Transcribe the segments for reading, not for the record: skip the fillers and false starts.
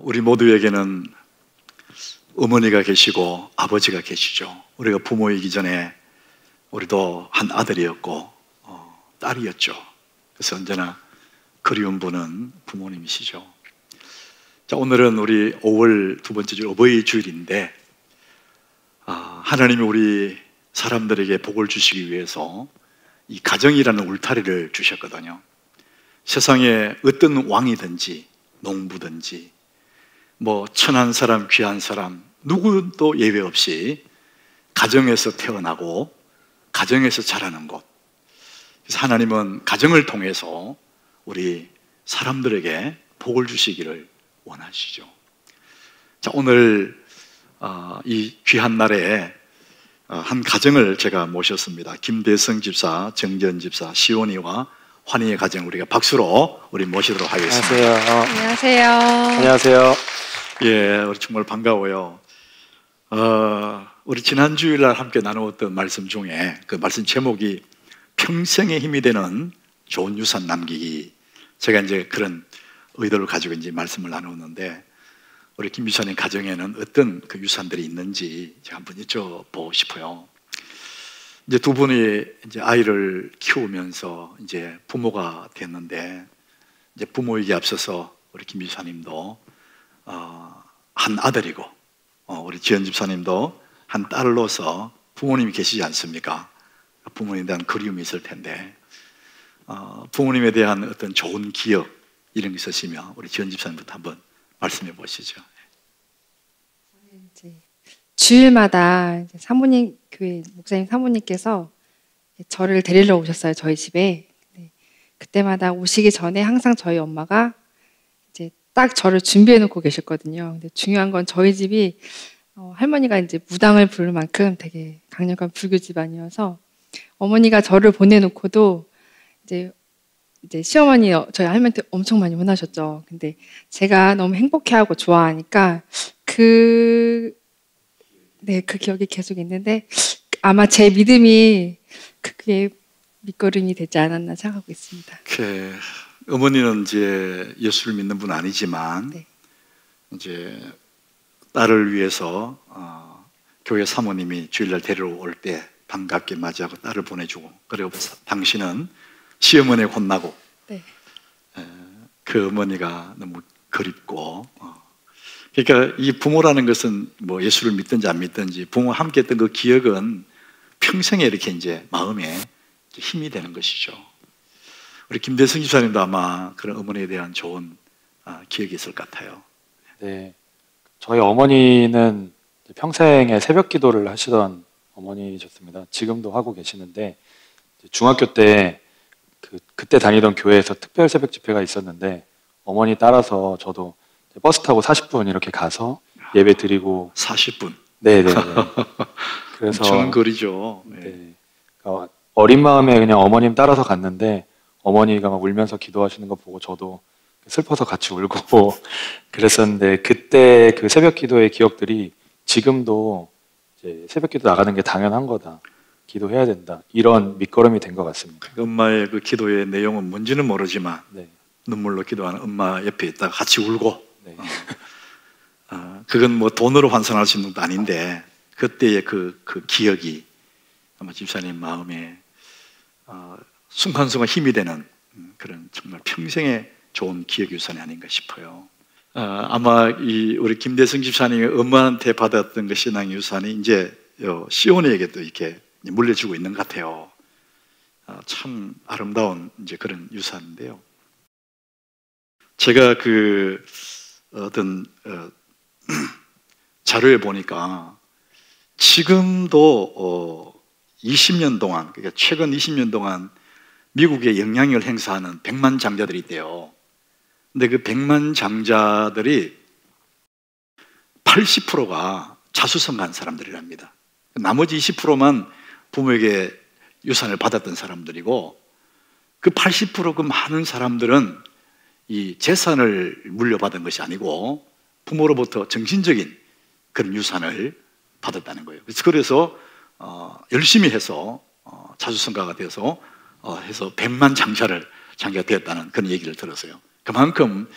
우리 모두에게는 어머니가 계시고 아버지가 계시죠. 우리가 부모이기 전에 우리도 한 아들이었고 딸이었죠. 그래서 언제나 그리운 분은 부모님이시죠. 자, 오늘은 우리 5월 두 번째 주 어버이 주일인데 하나님이 우리 사람들에게 복을 주시기 위해서 이 가정이라는 울타리를 주셨거든요. 세상에 어떤 왕이든지 농부든지 뭐 천한 사람 귀한 사람 누구도 예외 없이 가정에서 태어나고 가정에서 자라는 것. 그래서 하나님은 가정을 통해서 우리 사람들에게 복을 주시기를 원하시죠. 자, 오늘 이 귀한 날에 한 가정을 제가 모셨습니다. 김대성 집사, 정전 집사, 시온이와 환희의 가정 우리가 박수로 우리 모시도록 하겠습니다. 안녕하세요. 안녕하세요. 예, 우리 정말 반가워요. 우리 지난 주일날 함께 나누었던 말씀 중에 그 말씀 제목이 평생의 힘이 되는 좋은 유산 남기기. 제가 이제 그런 의도를 가지고 이제 말씀을 나누었는데 우리 김 유사님 가정에는 어떤 그 유산들이 있는지 제가 한번 여쭤보고 싶어요. 이제 두 분이 이제 아이를 키우면서 이제 부모가 됐는데 이제 부모에게 앞서서 우리 김 유사님도 한 아들이고 우리 지연 집사님도 한 딸로서 부모님이 계시지 않습니까? 부모님에 대한 그리움이 있을 텐데 부모님에 대한 어떤 좋은 기억 이런 게 있으시면 우리 지연 집사님부터 한번 말씀해 보시죠. 이제 주일마다 이제 사모님 교회 목사님 사모님께서 저를 데리러 오셨어요, 저희 집에. 그때마다 오시기 전에 항상 저희 엄마가 이제 딱 저를 준비해 놓고 계셨거든요. 근데 중요한 건 저희 집이 할머니가 이제 무당을 부를 만큼 되게 강력한 불교 집안이어서 어머니가 저를 보내놓고도 이제 시어머니 저희 할머니한테 엄청 많이 혼나셨죠. 근데 제가 너무 행복해하고 좋아하니까 그 기억이 계속 있는데 아마 제 믿음이 그게 밑거름이 되지 않았나 생각하고 있습니다. 어머니는 이제 예수를 믿는 분 아니지만 네. 이제 딸을 위해서 교회 사모님이 주일날 데리러 올 때 반갑게 맞이하고 딸을 보내주고 그리고 당신은 시어머니에 혼나고 네. 그 어머니가 너무 그립고 그러니까 이 부모라는 것은 뭐 예수를 믿든지 안 믿든지 부모와 함께 했던 그 기억은 평생에 이렇게 이제 마음에 힘이 되는 것이죠. 우리 김대성 집사님도 아마 그런 어머니에 대한 좋은 기억이 있을 것 같아요. 네, 저희 어머니는 평생에 새벽 기도를 하시던 어머니셨습니다. 지금도 하고 계시는데 중학교 때 그때 다니던 교회에서 특별 새벽 집회가 있었는데 어머니 따라서 저도 버스 타고 40분 이렇게 가서 예배 드리고 40분? 네네. 그래서 엄청난 거리죠. 네. 그러니까 어린 마음에 그냥 어머님 따라서 갔는데 어머니가 막 울면서 기도하시는 거 보고 저도 슬퍼서 같이 울고 그랬었는데 그때 그 새벽 기도의 기억들이 지금도 이제 새벽 기도 나가는 게 당연한 거다. 기도해야 된다. 이런 밑거름이 된 것 같습니다. 엄마의 그 기도의 내용은 뭔지는 모르지만 네. 눈물로 기도하는 엄마 옆에 있다가 같이 울고 네. 그건 뭐 돈으로 환산할 수 있는 것도 아닌데 그때의 그 기억이 아마 집사님 마음에 순간순간 힘이 되는 그런 정말 평생의 좋은 기억 유산이 아닌가 싶어요. 아마 우리 김대성 집사님이 엄마한테 받았던 그 신앙 유산이 이제 시온이에게도 이렇게 물려주고 있는 것 같아요. 참 아름다운 이제 그런 유산인데요. 제가 어떤 자료에 보니까 지금도 20년 동안, 그러니까 최근 20년 동안 미국에 영향력을 행사하는 100만 장자들이 있대요. 근데 그 100만 장자들이 80%가 자수성가한 사람들이랍니다. 나머지 20%만 부모에게 유산을 받았던 사람들이고 그 80% 그 많은 사람들은 이 재산을 물려받은 것이 아니고 부모로부터 정신적인 그런 유산을 받았다는 거예요. 그래서 열심히 해서 자수성가가 돼서 해서 100만 장자가 되었다는 그런 얘기를 들었어요. 그만큼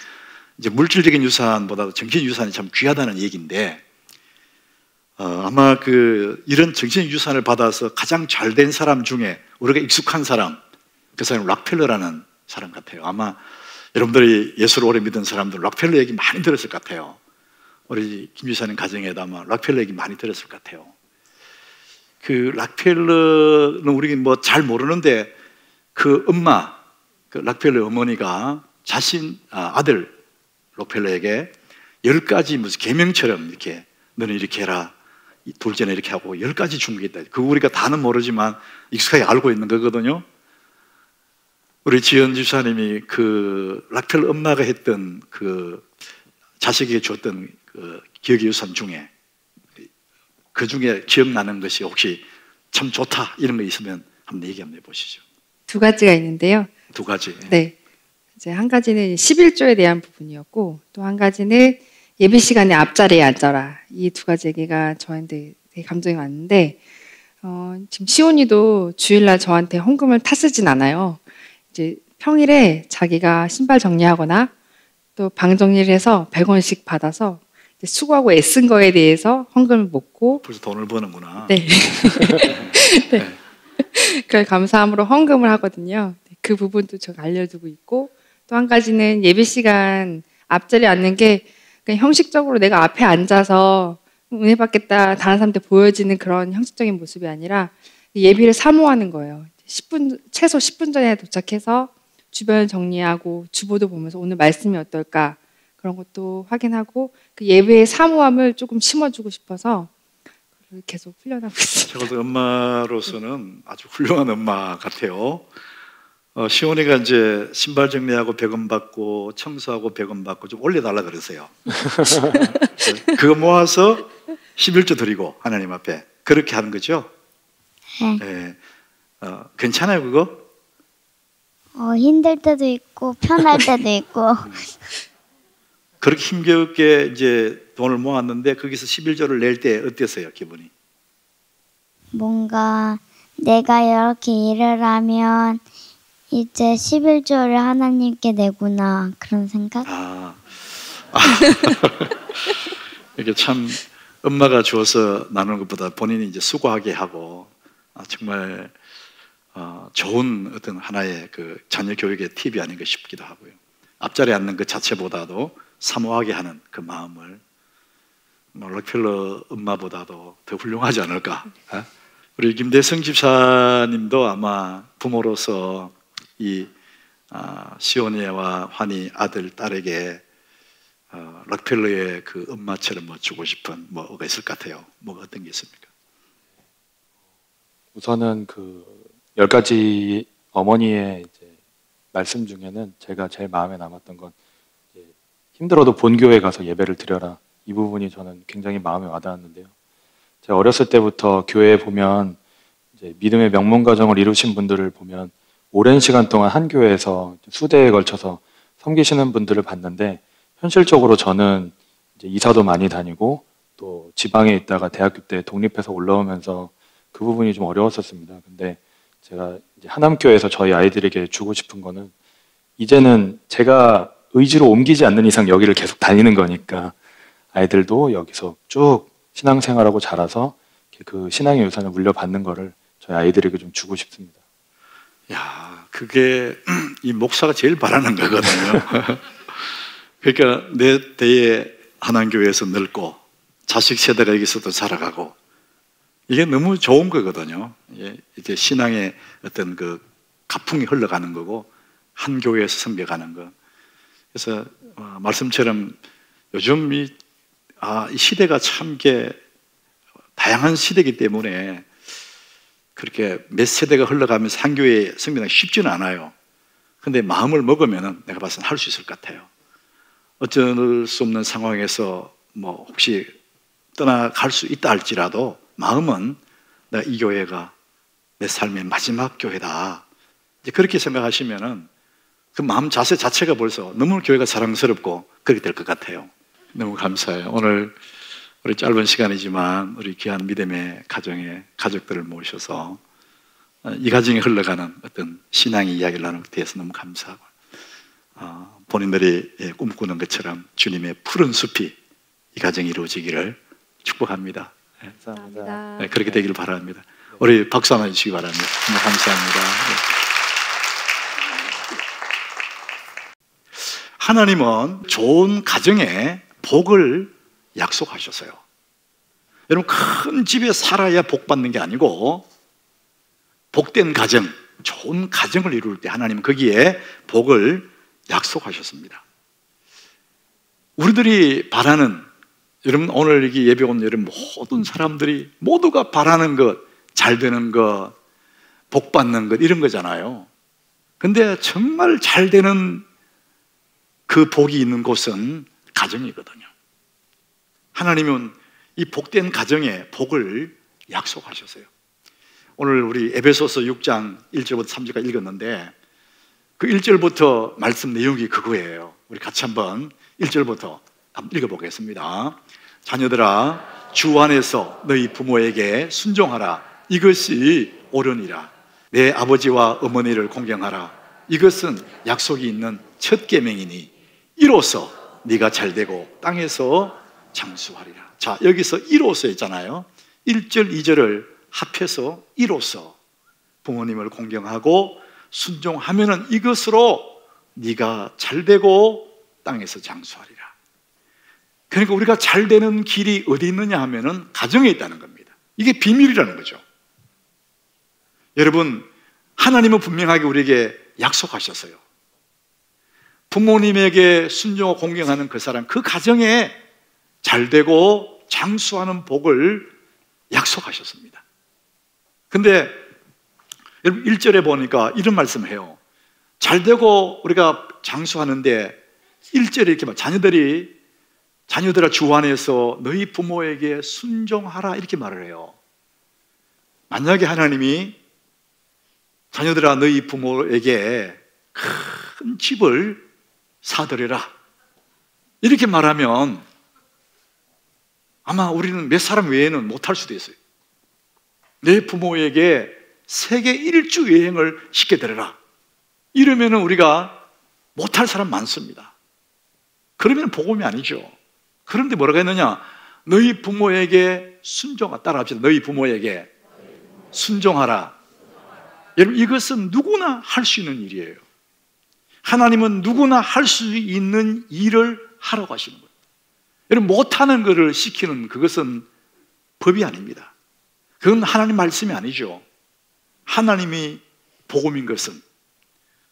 이제 물질적인 유산보다도 정신적 유산이 참 귀하다는 얘기인데, 아마 이런 정신적 유산을 받아서 가장 잘된 사람 중에 우리가 익숙한 사람, 그 사람은 락펠러라는 사람 같아요. 아마 여러분들이 예수를 오래 믿은 사람들 락펠러 얘기 많이 들었을 것 같아요. 우리 김 지사님 가정에도 아마 락펠러 얘기 많이 들었을 것 같아요. 그 락펠러는 우리가 뭐 잘 모르는데, 그 엄마, 그 락펠러 어머니가 자신 아들 록펠러에게 10가지 무슨 계명처럼 이렇게 너는 이렇게 해라, 둘째는 이렇게 하고 10가지 준 게 있다. 그거 우리가 다는 모르지만 익숙하게 알고 있는 거거든요. 우리 지연 집사님이 그 락펠러 엄마가 했던 그 자식에게 줬던 그 기억의 유산 중에 그 중에 기억나는 것이 혹시 참 좋다 이런 거 있으면 한번 얘기 한번 해보시죠. 두 가지가 있는데요. 두 가지. 네. 이제 한 가지는 11조에 대한 부분이었고, 또 한 가지는 예배 시간에 앞자리에 앉아라. 이 두 가지 얘기가 저한테 되게 감동이 왔는데, 지금 시온이도 주일날 저한테 헌금을 타쓰진 않아요. 이제 평일에 자기가 신발 정리하거나 또 방 정리를 해서 100원씩 받아서 수고하고 애쓴 거에 대해서 헌금을 먹고. 벌써 돈을 버는구나. 네. 네. 그걸 감사함으로 헌금을 하거든요. 그 부분도 제가 알려두고 있고, 또 한 가지는 예배 시간 앞자리에 앉는 게 그냥 형식적으로 내가 앞에 앉아서 은혜 받겠다 다른 사람한테 보여지는 그런 형식적인 모습이 아니라 예배를 사모하는 거예요. 10분, 최소 10분 전에 도착해서 주변을 정리하고 주보도 보면서 오늘 말씀이 어떨까 그런 것도 확인하고, 그 예배의 사모함을 조금 심어주고 싶어서 계속 훈련하고 있습니다. 저도 엄마로서는 아주 훌륭한 엄마 같아요. 시온이가 이제 신발 정리하고 100원 받고 청소하고 100원 받고 좀 올려달라 그러세요. 그거 모아서 11조 드리고 하나님 앞에 그렇게 하는 거죠. 네. 괜찮아요 그거? 힘들 때도 있고 편할 때도 있고. 그렇게 힘겹게 이제 돈을 모았는데 거기서 11조를 낼 때 어땠어요 기분이? 뭔가 내가 이렇게 일을 하면 이제 11조를 하나님께 내구나 그런 생각? 이게 참 엄마가 주어서 나누는 것보다 본인이 이제 수고하게 하고 정말 좋은 어떤 하나의 그 자녀 교육의 팁이 아닌가 싶기도 하고요. 앞자리에 앉는 것 자체보다도 사모하게 하는 그 마음을 록펠러 엄마보다도 더 훌륭하지 않을까. 우리 김대성 집사님도 아마 부모로서 이 시온이와 환희 아들 딸에게 록펠러의 그 엄마처럼 뭐 주고 싶은 뭐가 있을 것 같아요. 뭐가 어떤 게 있습니까? 우선은 그 10가지 어머니의 이제 말씀 중에는 제가 제일 마음에 남았던 건 힘들어도 본교회 가서 예배를 드려라. 이 부분이 저는 굉장히 마음에 와닿았는데요. 제가 어렸을 때부터 교회에 보면 이제 믿음의 명문 가정을 이루신 분들을 보면 오랜 시간 동안 한 교회에서 수대에 걸쳐서 섬기시는 분들을 봤는데, 현실적으로 저는 이제 이사도 많이 다니고 또 지방에 있다가 대학교 때 독립해서 올라오면서 그 부분이 좀 어려웠었습니다. 근데 제가 이제 하남교회에서 저희 아이들에게 주고 싶은 거는, 이제는 제가 의지로 옮기지 않는 이상 여기를 계속 다니는 거니까 아이들도 여기서 쭉 신앙생활하고 자라서 그 신앙의 유산을 물려받는 거를 저희 아이들에게 좀 주고 싶습니다. 야, 그게 이 목사가 제일 바라는 거거든요. 그러니까 내 대에 하나님교회에서 늙고 자식 세대가 여기서도 자라가고, 이게 너무 좋은 거거든요. 이제 신앙의 어떤 그 가풍이 흘러가는 거고 한 교회에서 섬겨가는 거. 그래서 말씀처럼 요즘 이 시대가 참 게 다양한 시대이기 때문에 그렇게 몇 세대가 흘러가면서 한 교회에 섬기는 게 쉽지는 않아요. 근데 마음을 먹으면 내가 봐서 할 수 있을 것 같아요. 어쩔 수 없는 상황에서 뭐 혹시 떠나갈 수 있다 할지라도 마음은 내가 이 교회가 내 삶의 마지막 교회다. 이제 그렇게 생각하시면은 그 마음 자세 자체가 벌써 너무 교회가 사랑스럽고 그렇게 될 것 같아요. 너무 감사해요. 오늘 우리 짧은 시간이지만 우리 귀한 믿음의 가정의 가족들을 모셔서 이 가정에 흘러가는 어떤 신앙의 이야기를 나누게 돼서 너무 감사하고 본인들이 꿈꾸는 것처럼 주님의 푸른 숲이 이 가정이 이루어지기를 축복합니다. 감사합니다. 네, 그렇게 되기를 바랍니다. 우리 박수 한번 주시기 바랍니다. 정말 감사합니다. 하나님은 좋은 가정에 복을 약속하셨어요. 여러분, 큰 집에 살아야 복 받는 게 아니고 복된 가정, 좋은 가정을 이룰 때 하나님은 거기에 복을 약속하셨습니다. 우리들이 바라는, 여러분 오늘 여기 예배 온 여러분 모든 사람들이 모두가 바라는 것, 잘 되는 것, 복 받는 것 이런 거잖아요. 근데 정말 잘 되는 그 복이 있는 곳은 가정이거든요. 하나님은 이 복된 가정에 복을 약속하셨어요. 오늘 우리 에베소서 6장 1절부터 3절까지 읽었는데 그 1절부터 말씀 내용이 그거예요. 우리 같이 한번 1절부터 한번 읽어보겠습니다. 자녀들아, 주 안에서 너희 부모에게 순종하라. 이것이 옳으니라. 내 아버지와 어머니를 공경하라. 이것은 약속이 있는 첫 계명이니 이로써 네가 잘되고 땅에서 장수하리라. 자, 여기서 이로써 있잖아요. 1절, 2절을 합해서 이로써 부모님을 공경하고 순종하면은 이것으로 네가 잘되고 땅에서 장수하리라. 그러니까 우리가 잘되는 길이 어디 있느냐 하면은 가정에 있다는 겁니다. 이게 비밀이라는 거죠. 여러분, 하나님은 분명하게 우리에게 약속하셨어요. 부모님에게 순종하고 공경하는 그 사람, 그 가정에 잘되고 장수하는 복을 약속하셨습니다. 근데 여러분 1절에 보니까 이런 말씀을 해요. 잘되고 우리가 장수하는데 1절에 이렇게 말, 자녀들아 주 안에서 너희 부모에게 순종하라 이렇게 말을 해요. 만약에 하나님이 자녀들아 너희 부모에게 큰 집을 사드려라 이렇게 말하면 아마 우리는 몇 사람 외에는 못할 수도 있어요. 내 부모에게 세계 일주 여행을 시켜드려라 이러면은 우리가 못할 사람 많습니다. 그러면 복음이 아니죠. 그런데 뭐라고 했느냐? 너희 부모에게 순종하라. 따라합시다. 너희 부모에게 순종하라. 여러분, 이것은 누구나 할 수 있는 일이에요. 하나님은 누구나 할 수 있는 일을 하라고 하시는 거예요. 여러분, 못하는 것을 시키는 그것은 법이 아닙니다. 그건 하나님 말씀이 아니죠. 하나님이 복음인 것은,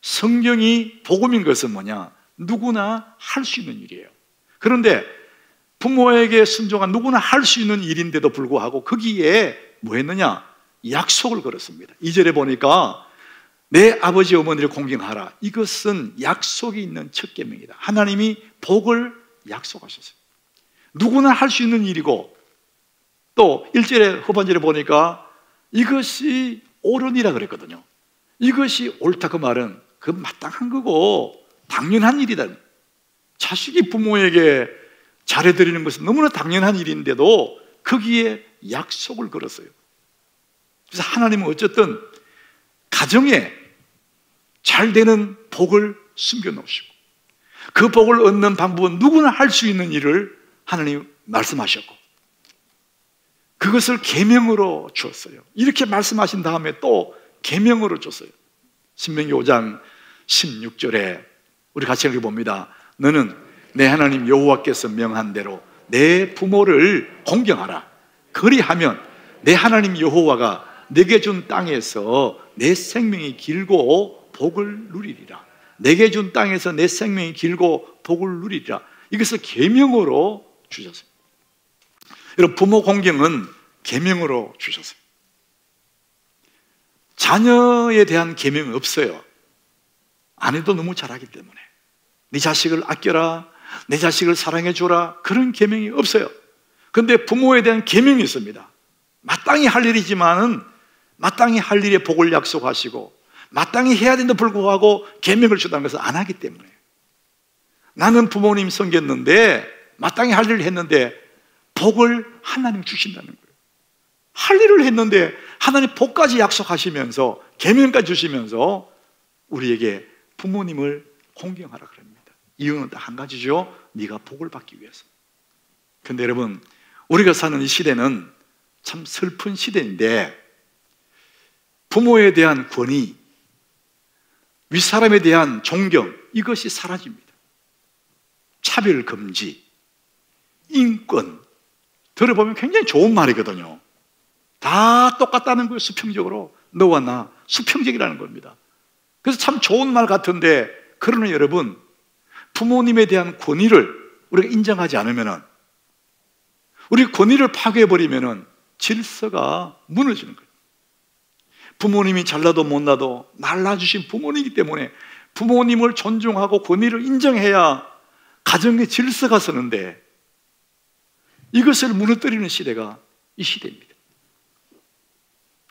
성경이 복음인 것은 뭐냐? 누구나 할 수 있는 일이에요. 그런데 부모에게 순종한 누구나 할 수 있는 일인데도 불구하고 거기에 뭐 했느냐? 약속을 걸었습니다. 2절에 보니까 내 아버지 어머니를 공경하라. 이것은 약속이 있는 첫 계명이다. 하나님이 복을 약속하셨어요. 누구나 할 수 있는 일이고 또 1절에 후반절에 보니까 이것이 옳으니라 그랬거든요. 이것이 옳다 그 말은 그 마땅한 거고 당연한 일이다. 자식이 부모에게 잘해드리는 것은 너무나 당연한 일인데도 거기에 약속을 걸었어요. 그래서 하나님은 어쨌든 가정에 잘 되는 복을 숨겨놓으시고 그 복을 얻는 방법은 누구나 할 수 있는 일을 하나님 말씀하셨고 그것을 계명으로 주었어요. 이렇게 말씀하신 다음에 또 계명으로 줬어요. 신명기 5장 16절에 우리 같이 읽어봅니다. 너는 내 하나님 여호와께서 명한 대로 내 부모를 공경하라. 그리하면 내 하나님 여호와가 내게 준 땅에서 내 생명이 길고 복을 누리리라. 내게 준 땅에서 내 생명이 길고 복을 누리리라. 이것을 계명으로 주셨어요. 여러분, 부모 공경은 계명으로 주셨어요. 자녀에 대한 계명은 없어요. 안 해도 너무 잘하기 때문에. 네 자식을 아껴라, 내 자식을 사랑해줘라, 그런 계명이 없어요. 그런데 부모에 대한 계명이 있습니다. 마땅히 할 일이지만은 마땅히 할 일에 복을 약속하시고 마땅히 해야 된다 불구하고 계명을 주다는 것을 안 하기 때문에. 나는 부모님 섬겼는데 마땅히 할 일을 했는데 복을 하나님 주신다는 거예요. 할 일을 했는데 하나님 복까지 약속하시면서 계명까지 주시면서 우리에게 부모님을 공경하라 그럽니다. 이유는 딱 한 가지죠. 네가 복을 받기 위해서. 근데 여러분, 우리가 사는 이 시대는 참 슬픈 시대인데 부모에 대한 권위, 윗사람에 대한 존경, 이것이 사라집니다. 차별 금지, 인권, 들어보면 굉장히 좋은 말이거든요. 다 똑같다는 거예요. 수평적으로 너와 나 수평적이라는 겁니다. 그래서 참 좋은 말 같은데, 그러나 여러분, 부모님에 대한 권위를 우리가 인정하지 않으면, 우리 권위를 파괴해버리면 질서가 무너지는 거예요. 부모님이 잘나도 못나도 날 낳아주신 부모님이기 때문에 부모님을 존중하고 권위를 인정해야 가정의 질서가 서는데, 이것을 무너뜨리는 시대가 이 시대입니다.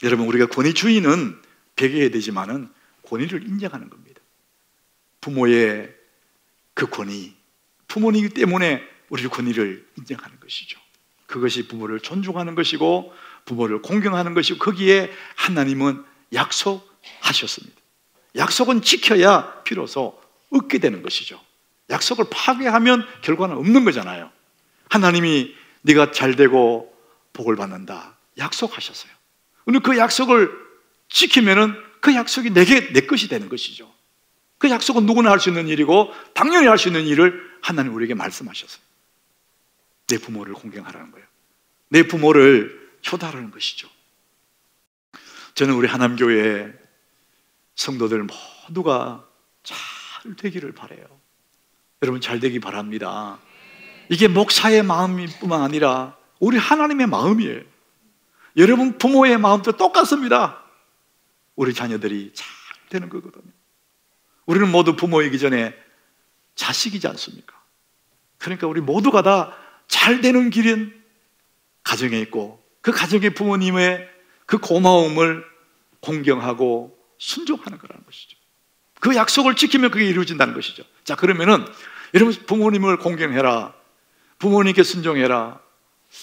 여러분, 우리가 권위주의는 배겨야 되지만은 권위를 인정하는 겁니다. 부모의 그 권위, 부모님이기 때문에 우리 권위를 인정하는 것이죠. 그것이 부모를 존중하는 것이고 부모를 공경하는 것이고, 거기에 하나님은 약속하셨습니다. 약속은 지켜야 비로소 얻게 되는 것이죠. 약속을 파괴하면 결과는 없는 거잖아요. 하나님이 네가 잘되고 복을 받는다 약속하셨어요. 오늘 그 약속을 지키면은 그 약속이 내 것이 되는 것이죠. 그 약속은 누구나 할 수 있는 일이고 당연히 할 수 있는 일을 하나님 우리에게 말씀하셨어요. 내 부모를 공경하라는 거예요. 내 부모를 효도하라는 것이죠. 저는 우리 하남교회 성도들 모두가 잘 되기를 바라요. 여러분, 잘 되기 바랍니다. 이게 목사의 마음뿐만 아니라 우리 하나님의 마음이에요. 여러분 부모의 마음도 똑같습니다. 우리 자녀들이 잘 되는 거거든요. 우리는 모두 부모이기 전에 자식이지 않습니까? 그러니까 우리 모두가 다 잘 되는 길은 가정에 있고, 그 가정의 부모님의 그 고마움을 공경하고 순종하는 거라는 것이죠. 그 약속을 지키면 그게 이루어진다는 것이죠. 자, 그러면은 여러분, 부모님을 공경해라, 부모님께 순종해라,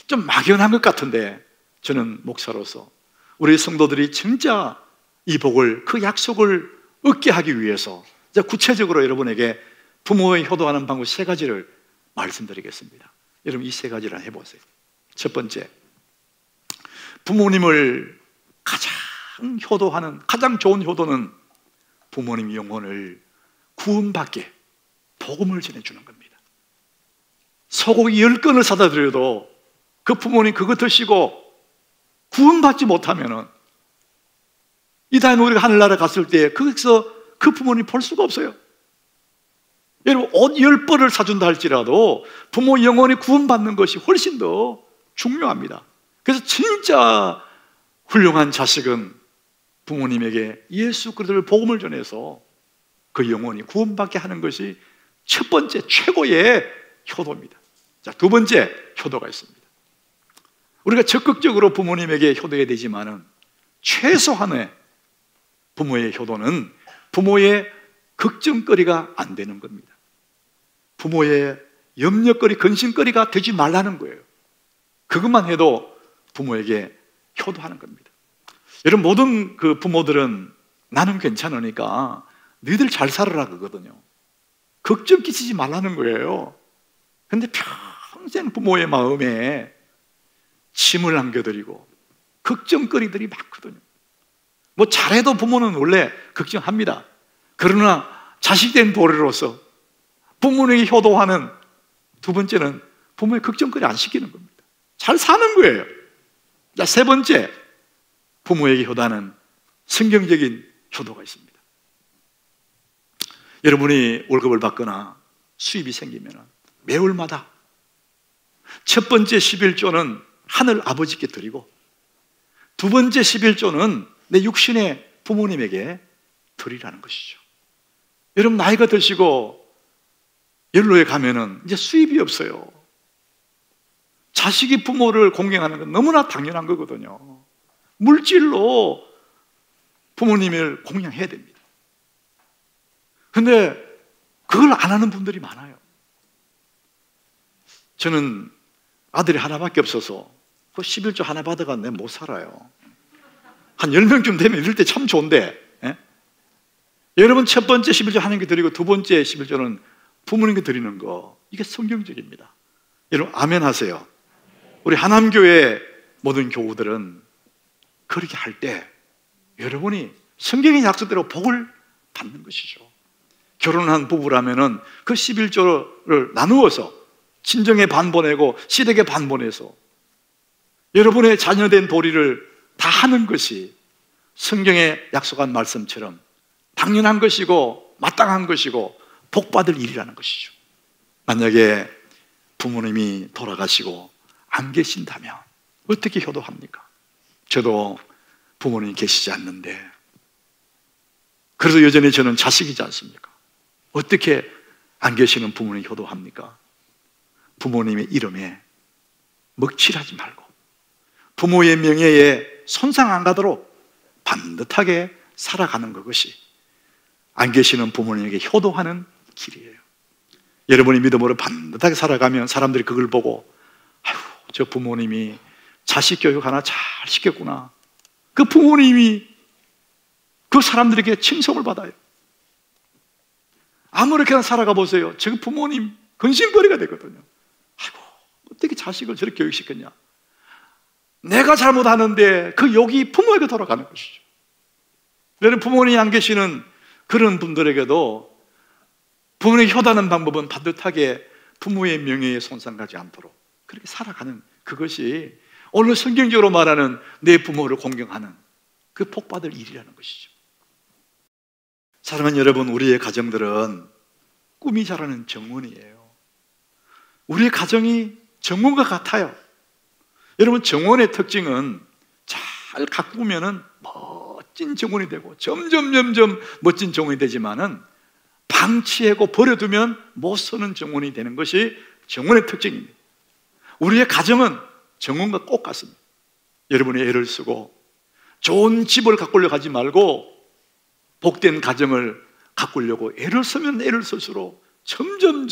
좀 막연한 것 같은데, 저는 목사로서 우리 성도들이 진짜 이 복을, 그 약속을 얻게 하기 위해서 구체적으로 여러분에게 부모의 효도하는 방법 3가지를 말씀드리겠습니다. 여러분, 이 3가지를 해보세요. 첫 번째, 부모님을 가장 효도하는, 가장 좋은 효도는 부모님 영혼을 구원받게 복음을 전해주는 겁니다. 소고기 10건을 사다 드려도 그 부모님 그거 드시고 구원받지 못하면은 이 다음에 우리가 하늘나라 갔을 때 거기서 그 부모님 볼 수가 없어요. 여러분, 옷 10벌을 사준다 할지라도 부모 영혼이 구원받는 것이 훨씬 더 중요합니다. 그래서 진짜 훌륭한 자식은 부모님에게 예수 그리스도의 복음을 전해서 그 영혼이 구원받게 하는 것이 첫 번째 최고의 효도입니다. 자, 두 번째 효도가 있습니다. 우리가 적극적으로 부모님에게 효도해야 되지만은 최소한의 부모의 효도는 부모의 걱정거리가 안 되는 겁니다. 부모의 염려거리, 근심거리가 되지 말라는 거예요. 그것만 해도 부모에게 효도하는 겁니다. 여러분, 모든 그 부모들은 나는 괜찮으니까 너희들 잘 살아라 그거든요. 걱정 끼치지 말라는 거예요. 근데 평생 부모의 마음에 짐을 안겨드리고 걱정거리들이 많거든요. 뭐 잘해도 부모는 원래 걱정합니다. 그러나 자식된 도리로서 부모에게 효도하는 두 번째는 부모의 걱정거리 안 시키는 겁니다. 잘 사는 거예요. 자, 세 번째, 부모에게 효도하는 성경적인 효도가 있습니다. 여러분이 월급을 받거나 수입이 생기면 매월마다 첫 번째 11조는 하늘 아버지께 드리고, 두 번째 11조는 내 육신의 부모님에게 드리라는 것이죠. 여러분, 나이가 드시고 연로에 가면은 이제 수입이 없어요. 자식이 부모를 공경하는 건 너무나 당연한 거거든요. 물질로 부모님을 공경해야 됩니다. 근데 그걸 안 하는 분들이 많아요. 저는 아들이 하나밖에 없어서 그 11조 하나 받아가 내가 못 살아요. 한 10명쯤 되면 이럴 때 참 좋은데, 예? 여러분, 첫 번째 11조 하나님께 드리고 두 번째 11조는 부모님께 드리는 거, 이게 성경적입니다. 여러분 아멘 하세요. 우리 하남교회 모든 교우들은 그렇게 할 때 여러분이 성경의 약속대로 복을 받는 것이죠. 결혼한 부부라면은 그 11조를 나누어서 친정에 반 보내고 시댁에 반 보내서 여러분의 자녀된 도리를 다 하는 것이 성경에 약속한 말씀처럼 당연한 것이고 마땅한 것이고 복받을 일이라는 것이죠. 만약에 부모님이 돌아가시고 안 계신다면 어떻게 효도합니까? 저도 부모님이 계시지 않는데, 그래서 여전히 저는 자식이지 않습니까? 어떻게 안 계시는 부모님 효도합니까? 부모님의 이름에 먹칠하지 말고 부모의 명예에 손상 안 가도록 반듯하게 살아가는 그것이 안 계시는 부모님에게 효도하는 길이에요. 여러분이 믿음으로 반듯하게 살아가면 사람들이 그걸 보고 아유, 저 부모님이 자식 교육 하나 잘 시켰구나. 그 부모님이 그 사람들에게 칭송을 받아요. 아무렇게나 살아가 보세요. 저 부모님 근심거리가 되거든요. 아이고, 어떻게 자식을 저렇게 교육시켰냐. 내가 잘못하는데 그 욕이 부모에게 돌아가는 것이죠. 여러분, 부모님이 안 계시는 그런 분들에게도 부모에게 효도하는 방법은 반듯하게 부모의 명예에 손상 가지 않도록 그렇게 살아가는 그것이 오늘 성경적으로 말하는 내 부모를 공경하는 그 복받을 일이라는 것이죠. 사랑하는 여러분, 우리의 가정들은 꿈이 자라는 정원이에요. 우리의 가정이 정원과 같아요. 여러분, 정원의 특징은 잘 가꾸면은 멋진 정원이 되고 점점 멋진 정원이 되지만은 방치하고 버려두면 못 쓰는 정원이 되는 것이 정원의 특징입니다. 우리의 가정은 정원과 꼭 같습니다. 여러분이 애를 쓰고 좋은 집을 가꾸려고 하지 말고 복된 가정을 가꾸려고 애를 쓰면 애를 쓸수록 점점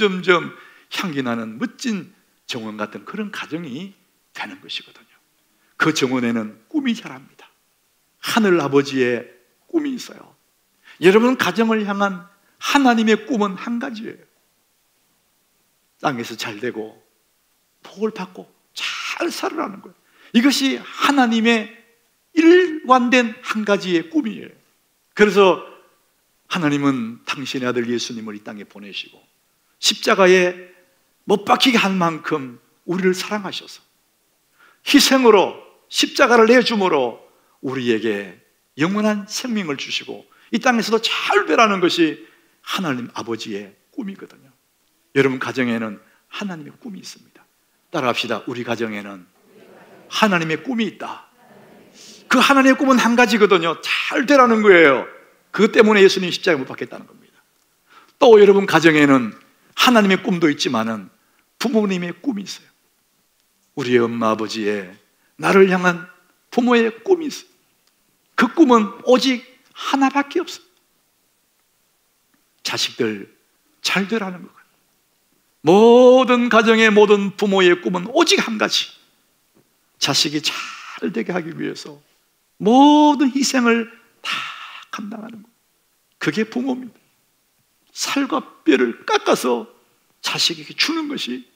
향기 나는 멋진 정원 같은 그런 가정이 되는 것이거든요. 그 정원에는 꿈이 자랍니다. 하늘 아버지의 꿈이 있어요. 여러분 가정을 향한 하나님의 꿈은 한 가지예요. 땅에서 잘 되고 복을 받고 잘 살아라는 거예요. 이것이 하나님의 일관된 한 가지의 꿈이에요. 그래서 하나님은 당신의 아들 예수님을 이 땅에 보내시고 십자가에 못 박히게 할 만큼 우리를 사랑하셔서 희생으로 십자가를 내줌으로 우리에게 영원한 생명을 주시고 이 땅에서도 잘 되라는 것이 하나님 아버지의 꿈이거든요. 여러분 가정에는 하나님의 꿈이 있습니다. 따라합시다. 우리 가정에는 하나님의 꿈이 있다. 그 하나님의 꿈은 한 가지거든요. 잘 되라는 거예요. 그것 때문에 예수님 십자가에 못 박혔다는 겁니다. 또 여러분 가정에는 하나님의 꿈도 있지만은 부모님의 꿈이 있어요. 우리의 엄마 아버지의 나를 향한 부모의 꿈이 있어요. 그 꿈은 오직 하나밖에 없어요. 자식들 잘 되라는 거예요. 모든 가정의 모든 부모의 꿈은 오직 한 가지, 자식이 잘 되게 하기 위해서 모든 희생을 다 감당하는 거예요. 그게 부모입니다. 살과 뼈를 깎아서 자식에게 주는 것이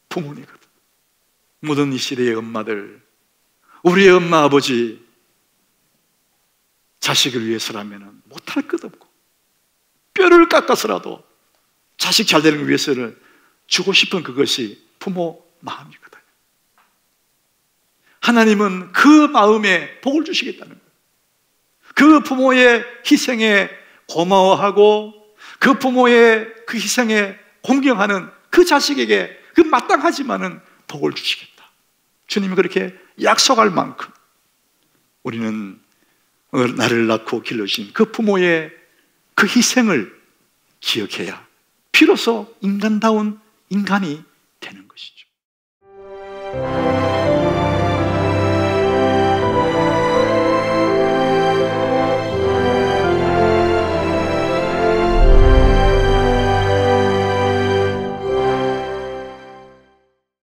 부모니거든. 모든 이 시대의 엄마들, 우리의 엄마 아버지 자식을 위해서라면 못할 것 없고 뼈를 깎아서라도 자식 잘 되는 것 위해서를 주고 싶은 그것이 부모 마음이거든요. 하나님은 그 마음에 복을 주시겠다는 거예요. 그 부모의 희생에 고마워하고 그 부모의 그 희생에 공경하는 그 자식에게 그 마땅하지만은 복을 주시겠다. 주님이 그렇게 약속할 만큼 우리는 나를 낳고 길러주신 그 부모의 그 희생을 기억해야 비로소 인간다운 인간이 되는 것이죠.